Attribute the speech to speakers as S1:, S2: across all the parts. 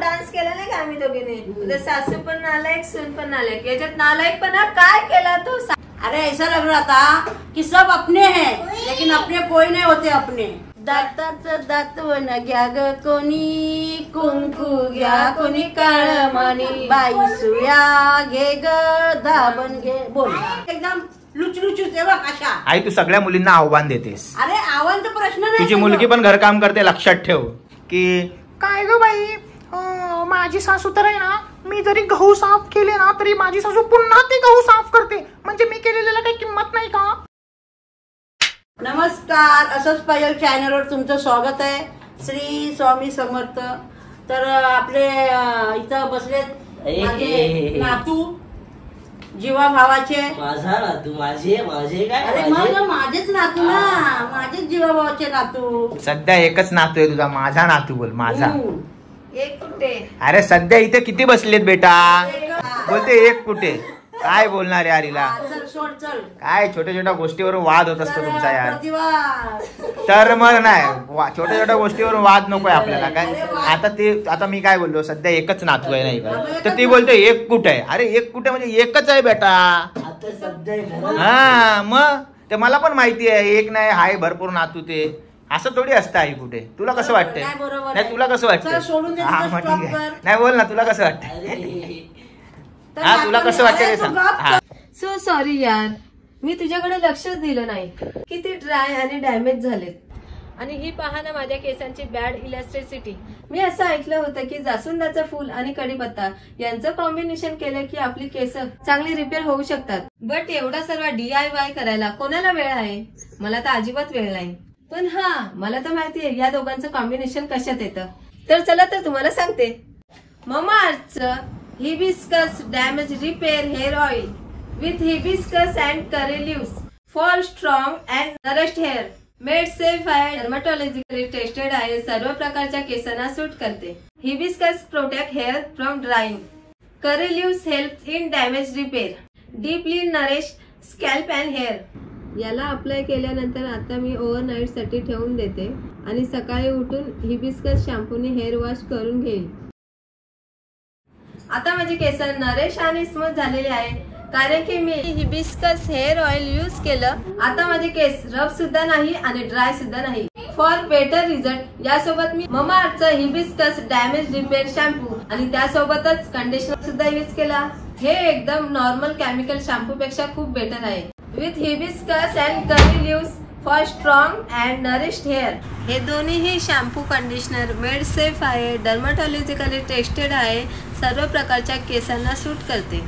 S1: Dance केला नाही का आम्ही दोघींनी, तुझे सासू पण नालायक सून पण नालायक, याच्यात नालायकपणा काय केला तू?
S2: अरे ऐसा लग रहा था कि सब अपने हैं लेकिन अपने कोई नहीं होते अपने। दाताचं दातवण घ्या ग कोणी, कुंकू घ्या कोणी काळमणी, बाई सुया घे ग दाबण घे। बोल एकदम लुचलुचू तेव्हा कशा।
S3: आई तू सगळ्या मुलींना आव्हान देतेस।
S2: अरे आव्हान तर प्रश्न नाही,
S3: तुझी मुलगी पण घरकाम करते, लक्षात ठेव की काय ग बाई माझी सासू तर आहे ना, मी जरी गहू साफ केले ना तरी माझी सासू पुन्हा ते गहू साफ करते, म्हणजे मी केलेल्याला काही किंमत नाही का?
S2: नमस्कार, असंच पाहिजे चॅनलवर तुमचं स्वागत आहे। श्री स्वामी समर्थ। तर आपले इथं बसलेत माझे नातू, जीवा भावाचे।
S4: माझा नातू? माझे काय?
S2: अरे मग माझेच नातू ना, माझेच जीवा भावाचे नातू।
S3: सध्या एकच नातू आहे तुझा, माझा नातू बोल, माझा।
S1: एक कुठे?
S3: अरे सध्या इथे किती बसलेत बेटा? बोलते एक कुठे? काय बोलणार यार हिला?
S2: चल सोड चल,
S3: काय छोट्या छोट्या गोष्टीवरून वाद होत असतो तुमचा यार।
S2: प्रतिभा
S3: तर मग नाही, छोट्या छोट्या गोष्टीवरून वाद नकोय आपल्याला। काय आता मी काय बोललो, सध्या एकच नातू आहे नाही का, तर ती बोलते एक कुठे आहे? अरे एक कुठे म्हणजे एकच आहे बेटा।
S4: आता सध्या
S3: हा मग ते मला पण माहिती आहे, एक नाही हाय भरपूर नातू, ते असं थोडी असतं आई कुठे। तुला कसं वाटतंय? नाही तुला कसं वाटतंय? हा मग ठीक आहे, नाही बोल ना, तुला कसं वाटतंय? हा तुला कसं वाटतंय ते सांग।
S1: सो सॉरी यार, मी तुझ्याकडे लक्षच दिलं नाही, किती ड्राय आणि डॅमेज झालेत। आणि ही पहा ना माझ्या केसांची बॅड इलॅस्टिसिटी। मी असं ऐकलं होतं की जास्वंदाचं फूल आणि कढीपत्ता यांचं कॉम्बिनेशन केलं की आपली केस चांगली रिपेअर होऊ शकतात, बट एवढा सर्व DIY करायला कोणाला वेळ आहे? मला तर अजिबात वेळ नाही। पण हा, मला तर माहितीये या दोघांचं कॉम्बिनेशन कशात येतं। तर चला तर तुम्हाला सांगते। ममाअर्थचं hibiscus damage repair hair oil with hibiscus and curry leaves for strong and nourished hair, made safe आहे, डर्माटॉलॉजिकली टेस्टेड आहे, सर्व प्रकारच्या केसांना सूट करते। Hibiscus protect hair from drying, curry leaves help in damage repair, deeply nourish scalp and hair. याला apply केल्यानंतर आता मी overnight साठी ठेवून देते आणि सकाळी उठून हिबिस्कस शॅम्पूने हेअर वॉश करून घेईल। आता माझे केस नरेश आणि स्मूथ झालेले आहे, कारण की मी हिबिस्कस हेअर ऑइल यूज केलं। आता माझे केस रफ सुद्धा नाही आणि ड्राय सुद्धा नाही। फॉर बेटर रिझल्ट यासोबत मी ममाअर्थचं हिबिस्कस डॅमेज रिपेअर शॅम्पू आणि त्यासोबतच कंडिशनर सुद्धा यूज केला। हे एकदम नॉर्मल केमिकल शॅम्पू पेक्षा खूप बेटर आहे। With hibiscus and curry leaves for strong and nourished hair. हे दोन्हीही शॅम्पू कंडिशनर मेड सेफ आहे, डर्माटॉलॉजिकली टेस्टेड आहे, सर्व प्रकारच्या केसांना सूट करते।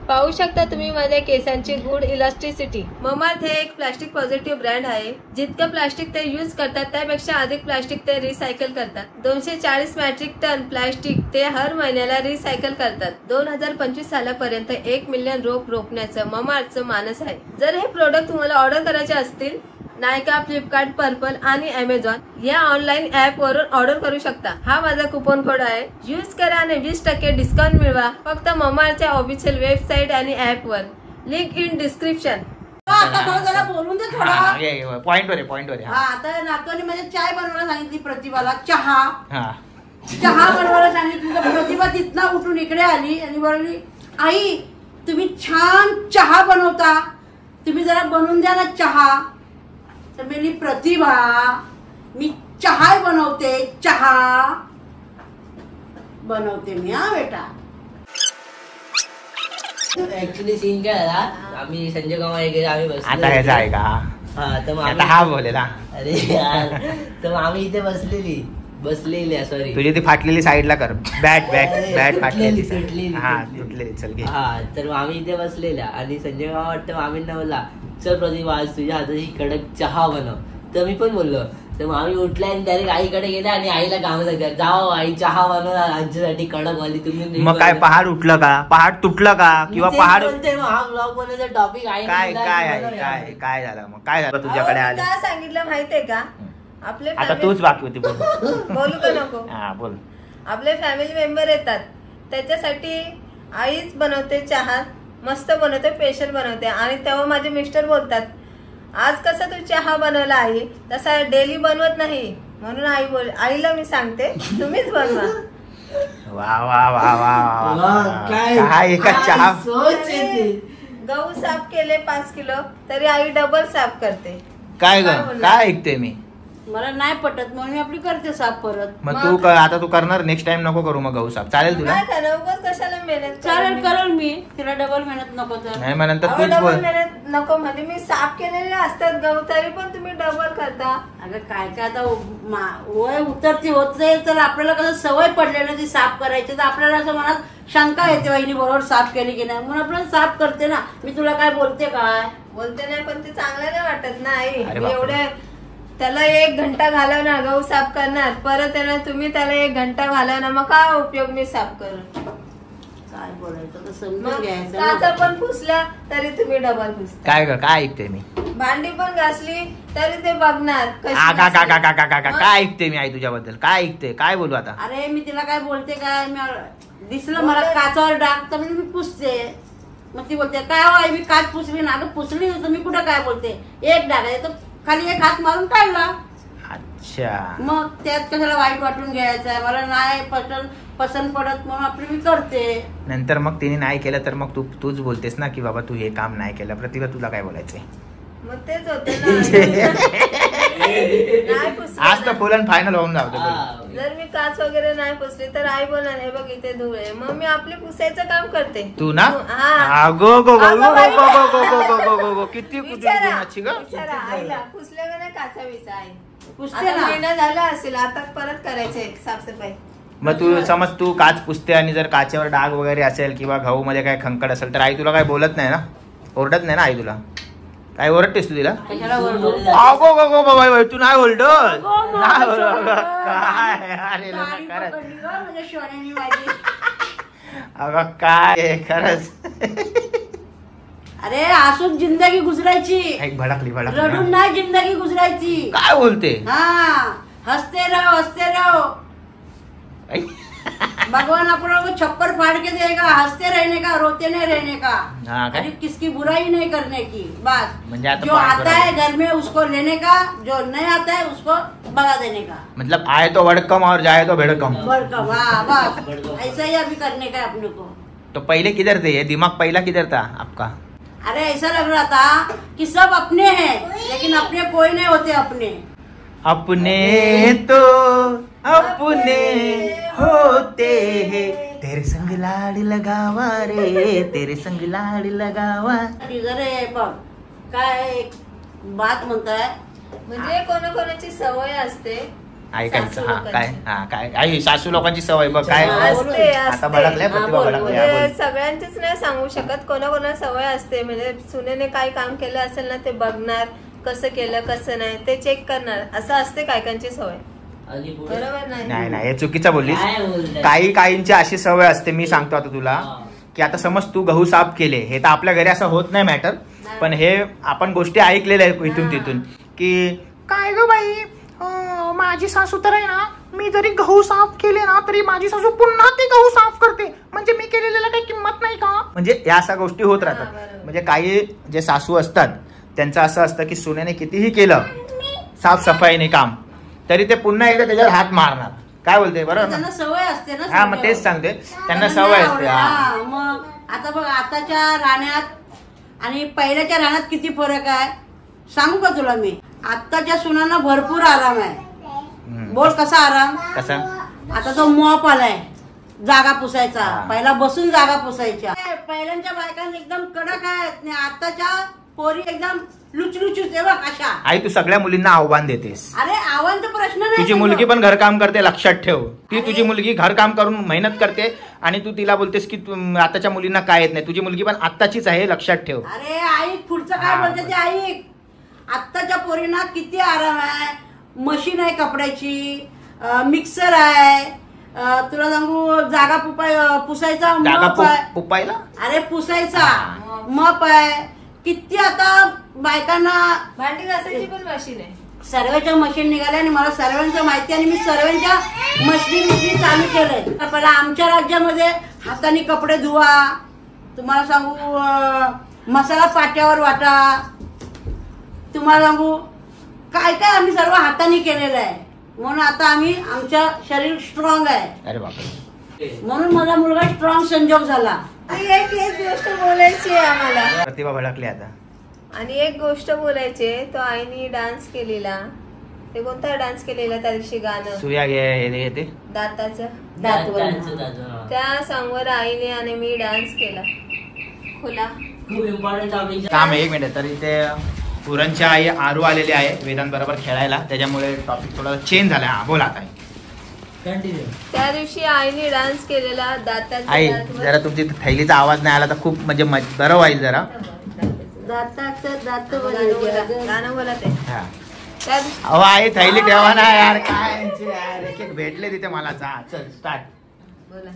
S1: पाहू शकता तुम्ही माझ्या केसांची गुड इलास्टिसिटी। ममाअर्थ हे एक प्लास्टिक पॉझिटिव्ह ब्रँड आहे। जितकं प्लास्टिक ते यूज करतात त्यापेक्षा अधिक प्लास्टिक ते रिसायकल करतात। 240 मेट्रिक टन प्लास्टिक ते हर महिन्याला रिसायकल करतात। 2025 सालापर्यंत 1 मिलियन रोग रोखण्याचं ममाअर्थचं मानस आहे। जर हे प्रोडक्ट तुम्हाला ऑर्डर करायचे असतील, नायका, फ्लिपकार्ट, पर्पल आणि अमेझॉन या ऑनलाईन ऍप वरून ऑर्डर करू शकता। हा माझा कुपन कोड आहे, यूज करा आणि 20% डिस्काउंट मिळवा फक्त ममाअर्थच्या ऑफिशियल वेबसाईट आणि ऍप वर, लिंक इन डिस्क्रिप्शन।
S2: आता बोलून दे थोडा,
S3: पॉइंटवर
S2: हा। आता नातूने म्हणजे चाय बनवायला सांगितली प्रतिभाला, चहा बनवायला सांगितली, तर प्रतिभा तिथनं उठून इकडे आली आणि बोलली, आई तुम्ही छान चहा बनवता, तुम्ही जरा बनवून द्या ना चहा। तर मी प्रतिभा, मी चहा बनवते, चहा बनवते मी, हा बेटा।
S4: ऍक्च्युली सीन काय झाला, आम्ही संजय गाव आम्ही
S3: आता ह्याचा आहे का?
S4: हा तर
S3: आता हा बोलेला।
S4: अरे यार, तर आम्ही इथे बसलेली सॉरी,
S3: तुझी ती फाटलेली साईडला कर, बॅट फाटलेली, हा तुटलेली, चल घे।
S4: हा तर आम्ही इथे बसलेल्या आणि संजय गाव वाटतं आम्ही बोलला, चल प्रतिभा आज तुझ्या हाताची कडक चहा बनव। तर मी पण बोललो, तर आम्ही उठल्या आणि डायरेक्ट आईकडे गेल्या आणि आईला काम सांगतात, जाओ आई चहा बनवणार आमच्यासाठी कडक वाली तुम्ही।
S3: मग काय पहाड उठलं का, पहाड तुटलं का, किंवा पहाड
S4: हा ब्लॉग बनवायचा टॉपिक आहे
S3: काय झालं? मग काय झालं तुझ्याकडे आलं?
S1: काय सांगितलं माहितीये का? आपले
S3: आता तूच बाकी होती,
S1: बोलू का नको?
S3: हा बोल।
S1: आपले फॅमिली मेंबर येतात, त्याच्यासाठी आईच बनवते चहा, मस्त बनवते, स्पेशल बनवते। आणि तेव्हा माझे मिस्टर बोलतात, आज कसा तू चहा बनवला आई, तसा डेली बनवत नाही, म्हणून आईला मी सांगते तुम्हीच बनवा।
S3: वा वा वा वा काय एका चहा.
S1: गहू साफ केले 5 किलो तरी आई डबल साफ करते.
S3: काय ग काय ऐकते मी.
S2: मला नाही पटत म्हणून मी आपली करते साफ परत.
S3: मग तू आता तू करणार नेक्स्ट टाइम नको करू मग गहू साफ. चालेल तुला.
S1: कशाला मेहनत.
S2: चालेल करेल मी. तिला डबल मेहनत नको तर
S3: नाही मग नंतर तूच
S1: डबल
S3: बोल.
S1: मेहनत नको म्हणजे मी साफ केलेले असतात गहू तरी पण तुम्ही डबल करता.
S2: अगं काय काय आता वय उतरती होत जाईल तर आपल्याला कसं सवय पडली ना ती साफ करायची तर आपल्याला असं मनात शंका येते वहिनी बरोबर साफ केली की नाही म्हणून आपल्याला साफ करते ना. मी तुला काय बोलते काय
S1: बोलते नाही पण ते चांगलं नाही वाटत ना आई.
S3: अरे
S1: मी
S3: बापरे.
S1: एवढे त्याला 1 घंटा घालवणार गहू साफ करणार परत येणार तुम्ही त्याला 1 घंटा घालवणार मग काय उपयोग मी साफ करून.
S2: काय बोलायचं तर समजून
S1: मग
S2: घ्यायचं
S1: काचा
S2: ना.
S1: पण पुसला तरी तुम्ही डबल पुसता.
S3: काय ग काय ऐकते मी.
S1: भांडी पण घासली तरी ते बघणार कशी
S3: का
S1: घासली.
S3: काय ऐकते मी आई तुझ्याबद्दल. काय ऐकते काय बोलू आता.
S2: अरे मी तिला काय बोलते काय मी दिसलं मला काचावर डाग तर मी पुसते. मग ती बोलते काय हो आई मी काच पुसली ना. अगं पुसली तर मी कुठं काय बोलते. 1 डाग आहे तर खाली 1 हात मारून काढला.
S3: अच्छा
S2: मग त्यात कशाला वाईट वाटून घ्यायचं. मला नाही पसंत पडत म्हणून आपली मी करते.
S3: नंतर मग तिने नाही केलं तर मग तूच बोलतेस ना की बाबा तू हे काम नाही केलं. प्रतिभा तुला काय बोलायचंय.
S1: मग तेच होते ना. नाही पुसलं
S3: आज तर फुल अँड फायनल होऊन जाऊ.
S1: जर मी काच वगैरे नाही पुसली तर आई बोलणार हे बघ इथे धूळ आहे. मग मी आपले पुसायचं काम करते.
S3: तू ना
S1: हा.
S3: गो गो गो गो गो गो गो किती गुणाची ग.
S1: विचारा आईला पुसले का नाही काचा विचा आई.
S2: पुसते
S1: आता
S2: ना.
S1: महिना झाला असेल आता परत करायचे साफसफाई.
S3: मग तू समज तू काच पुसते आणि जर काचेवर डाग वगैरे असेल किंवा गहू मध्ये काय खंकड असेल तर आई तुला काय बोलत नाही ना. ओरडत नाही ना आई तुला. काय ओरडतेस तू तिला.
S2: कशाला ओरडू?
S3: गो गो गो बाबा तू नाही ओरडत.
S2: अगं,
S3: नाही
S2: मला
S3: ओरडत.
S2: सोडलं.
S3: काय अरे
S2: गाडी
S3: खरंच.
S2: पकडली गं माझ्या शोण्याने माझी.
S3: अगं काय खरंच.
S2: अरे हसून जिंदगी गुजरायची.
S3: एक भडकली
S2: रडून नाही जिंदगी गुजरायची.
S3: काय बोलते.
S2: हाँ हंसते रहो भगवान आपको छप्पर फाड़ के देगा. हंसते रहने का रोते नहीं रहने का.
S3: हाँ,
S2: अरे किसकी बुराई नहीं करने की बस.
S3: म्हणजे आता
S2: जो आता है घर में उसको लेने का जो नहीं आता है उसको भगा देने का.
S3: मतलब आए तो वड़कम और जाए तो भेड़कम.
S2: भड़कम हाँ बस ऐसा ही अभी करने का है अपने को.
S3: तो पहले किधर थे ये दिमाग पहला किधर था आपका.
S2: अरे ऐसा लग रहा था कि सब अपने हैं लेकिन अपने कोई नहीं होते. अपने
S3: तो अपने होते हैं. तेरे संग लाड लगावा रे तेरे संग लाड लगावा.
S2: अरे बघ काय बात म्हणताय.
S1: म्हणजे कोणाकोणाची सवय असते
S3: ऐकायचं. काय आई सासू लोकांची सवय बघ काय
S1: असते
S3: आता भडकल्या प्रतिभा भडकल्या.
S1: म्हणजे सगळ्यांचीच नाही सांगू शकत. कोणाकोणाला सवय असते म्हणजे सुनेने काय काम केलं असेल ना ते बघणार कसं केलं कसं नाही ते चेक करणार असं असते कायकांची सवय. बरोबर
S3: नाही नाही हे चुकीचं बोललीस. काहींची अशी सवय असते. मी सांगतो आता तुला की आता समज तू गहू साफ केले हे तर आपल्या घरी असं होत नाही मॅटर पण हे आपण गोष्टी ऐकलेल्या आहेत इथून तिथून की काय ग बाई माझी सासू तर आहे ना मी जरी गहू साफ केले ना तरी माझी सासू पुन्हा ते गहू साफ करते म्हणजे मी केलेल्याला काही किंमत नाही का. म्हणजे या अशा गोष्टी होत राहतात. म्हणजे काही जे सासू असतात त्यांचं असं असतं की सुनेने कितीही केलं साफसफाईने काम तरी ते पुन्हा एकदा त्याच्यावर हात मारणार. काय बोलते बरोबर
S2: त्यांना सवय असते ना.
S3: हा मग तेच सांगते त्यांना सवय असते.
S2: मग आता बघ आताच्या राहण्यात आणि पहिल्याच्या राहण्यात किती फरक आहे सांगू का तुला मी. आताच्या सुनांना भरपूर आराम आहे. बोल कसा आराम.
S3: कसा.
S2: आता तो मॉप आलाय जागा पुसायचा. पहिला बसून जागा पुसायच्या. पहिल्यांच्या बायकांना एकदम कडक आहेत आताच्या पोरी एकदम लुचलुचूच आहे बघ कशा. आई
S3: तू सगळ्या मुलींना आव्हान देतेस.
S2: अरे आव्हानचा प्रश्न नाही.
S3: तुझी मुलगी पण घरकाम करते लक्षात ठेव. ती तुझी मुलगी घरकाम करून मेहनत करते आणि तू तिला बोलतेस की आताच्या मुलींना काय येत नाही. तुझी मुलगी पण आत्ताचीच आहे लक्षात ठेव.
S2: अरे आई पुढचं काय बोलते ते ऐक. आत्ताच्या पोरींना किती आराम आहे. मशीन आहे कपड्याची मिक्सर आहे. तुला सांगू जागा पुसायचा मप आहे.
S3: पुपायला
S2: अरे पुसायचा मप आहे. किती आता बायकांना
S1: भांडी घासायची पण मशीन आहे.
S2: सर्वेच्या मशीन निघाल्या आणि मला सर्वांचं माहिती आणि मी सर्वांच्या मशीन चालू केलंय. पहिला आमच्या राज्यामध्ये हाताने कपडे धुवा. तुम्हाला सांगू मसाला पाट्यावर वाटा. तुम्हाला सांगू काय काय आम्ही सर्व हाताने केलेलं आहे म्हणून आता आम्ही आमचं शरीर स्ट्रॉंग आहे.
S3: अरे बापरे.
S2: म्हणून माझा मुलगा स्ट्रॉंग संजोग झाला.
S1: एक गोष्ट बोलायची आहे आम्हाला.
S3: प्रतिभा भडकली आता.
S1: आणि एक गोष्ट बोलायची, तो आईने डान्स केलेला, ते कोणता डान्स केलेला त्या दिवशी गाणं
S3: सुया घे ते
S1: दाताचं त्या सॉंग वर आईने आणि मी डान्स केला. खुला
S4: खूप इम्पॉर्टंट टॉपिक
S3: काम आहे. 1 मिनिट. तर इथे पुरणची आई आरू आलेली आहे वेदांत बरोबर खेळायला, त्याच्यामुळे टॉपिक थोडा चेंज झाला. हा बोला आता.
S4: कंटिन्यू.
S1: त्या दिवशी आईने डान्स केलेला दाताचा.
S3: आई जरा तुमची थैलीचा आवाज नाही आला तर खूप म्हणजे बरं होईल जरा.
S2: दाताचं दात
S1: गाणं बोला ते.
S3: अहो आई थैली ठेवा ना यार. काय यार एक एक भेटले तिथे मला. चल स्टार्ट.
S1: बोला.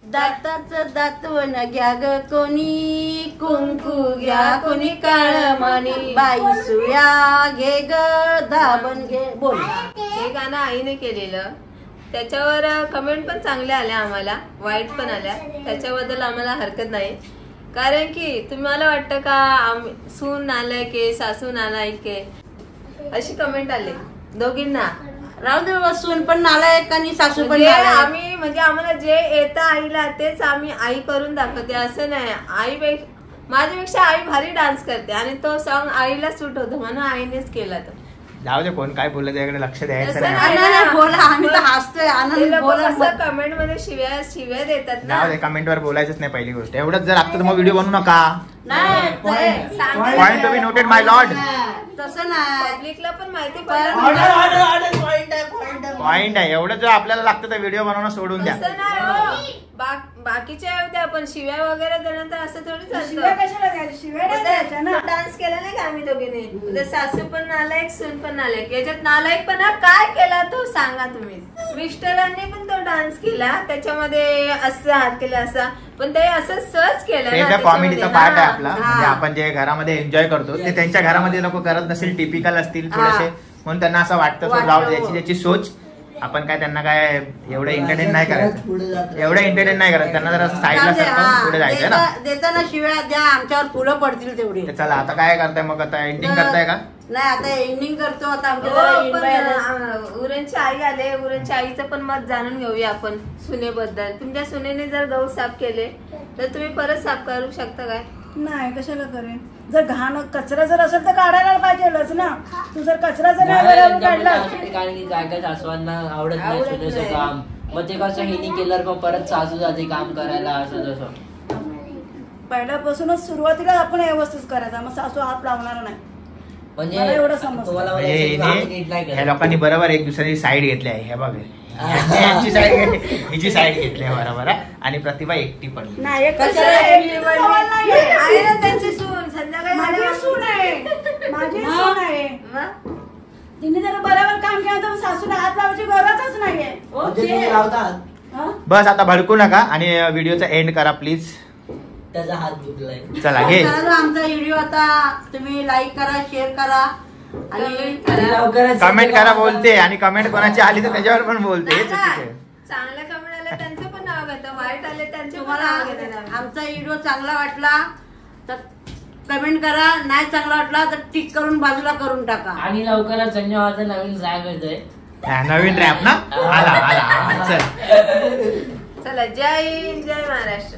S2: दाताचं दातवण घ्या ग कोणी, कुंकू घ्या कोणी काळ मणी, बाई सुया घे ग दाबण घे. बोल.
S1: हे गाणं आईने केलेलं. त्याच्यावर कमेंट पण चांगल्या आल्या आम्हाला, वाईट पण आल्या. त्याच्याबद्दल आम्हाला हरकत नाही. कारण की तुम्हाला वाटतं का सून नालायक आहे, सासू नालायक आहे, अशी कमेंट आले दोघींना.
S2: राहू दे बाबा, सून पण नालायक आणि सासू पण
S1: आम्ही म्हणजे आम्हाला जे येतं आईला तेच आम्ही आई करून दाखवते, असं नाही. माझ्यापेक्षा आई भारी डान्स करते आणि तो सॉन्ग आईला सूट होतो म्हणून आईनेच केला. तो
S3: जाऊ दे कोण काय बोललं त्याकडे लक्ष द्यायचं
S2: नाही. बोला, आम्ही तर हसतोय. आनंद बोला.
S1: कमेंट मध्ये शिव्या देतात ना.
S3: जाऊ दे, कमेंट वर बोलायचंच नाही पहिली गोष्ट. एवढंच जर आता तर मग व्हिडिओ बनवू नका. Point to be noted my Lord.
S2: तसं नाही,
S1: पब्लिकला पण माहिती
S3: पॉइंट आहे. एवढं जर आपल्याला लागतं तर व्हिडिओ बनवणं सोडून द्या.
S1: बाकीच्या होत्या आपण शिव्या वगैरे देण्यात असं थोडी डान्स केला नाही का आम्ही दोघीने. सासू पण नालायक, सून पण नालायक. याच्यात नालायकपणा काय केला तो सांगा तुम्ही. मिस्टरांनी पण तो डान्स केला, त्याच्यामध्ये असं हात केला असा, पण ते असं सहज केलं.
S3: कॉमेडीचा पार्ट आहे आपला. म्हणजे आपण जे घरामध्ये एन्जॉय करतो ते त्यांच्या घरामध्ये लोक करत नसेल, टिपिकल असतील थोडेसे, म्हणून त्यांना असं वाटतं जाऊ द्यायची त्याची सोच. आपण काय त्यांना काय एवढं एंटरटेन नाही करायचं, एवढं एंटरटेन नाही करायचं. त्यांना जर असं साईडला सरकून पुढे जायचं ना.
S2: देताना शिव्या द्या, आमच्यावर फुलं पडतील तेवढी.
S3: चला आता काय करताय मग? आता एंडिंग करताय का?
S2: नाही, आता एंडिंग करतो. आता
S1: उरणची आई आले, उरणच्या आईचं पण मत जाणून घेऊया आपण सुनेबद्दल. तुमच्या सुनेने जर गहू साफ केले तर तुम्ही परत साफ करू शकता काय?
S5: नाही, कशाला करेन. जर घाण कचरा जर असेल तर काढायला पाहिजेलच ना. तू जर कचरा जर
S4: कारण की काय काय सासूबांना आवडत नाही सुनेचं काम, मग ते कसं हिनी केलं मग परत सासू जाते काम करायला. असं जसं
S5: पहिल्यापासूनच सुरुवातीला आपण व्यवस्थित करायचा, मग सासू हात लावणार नाही.
S4: म्हणजे
S5: एवढं समजतं.
S3: ह्या लोकांनी बरोबर एक दुसऱ्याची साईड घेतली आहे. हे बघ, यांची साईड हिची साईड घेतली आहे बरोबर. आणि प्रतिभा एकटी पडली.
S1: त्यांची सून संध्याकाळी
S5: माझी सून आहे, माझी सून आहे. तिने जर बरोबर काम केलं तर सासूला हात लावायची गरजच नाहीये.
S3: बस आता भडकू नका आणि व्हिडिओचा एंड करा प्लीज.
S4: त्याचा हात दुखलाय.
S3: चला घे.
S2: आमचा व्हिडिओ आता तुम्ही लाईक करा, शेअर करा आणि
S3: कमेंट करा. बोलते आणि कमेंट कोणाची आली तर त्याच्यावर पण बोलते.
S1: चांगल्या कमेंट आले त्यांचं पण नाव घेतं, वाईट आले त्यांचे
S2: तुम्हाला आमचा व्हिडिओ चांगला वाटला तर कमेंट करा, नाही चांगला वाटला तर टिक करून बाजूला करून टाका.
S4: आणि लवकरच संजय माझा नवीन रॅप येतोय.
S3: नवीन रॅप ना. आला चल.
S1: चला, जय हिंद, जय महाराष्ट्र.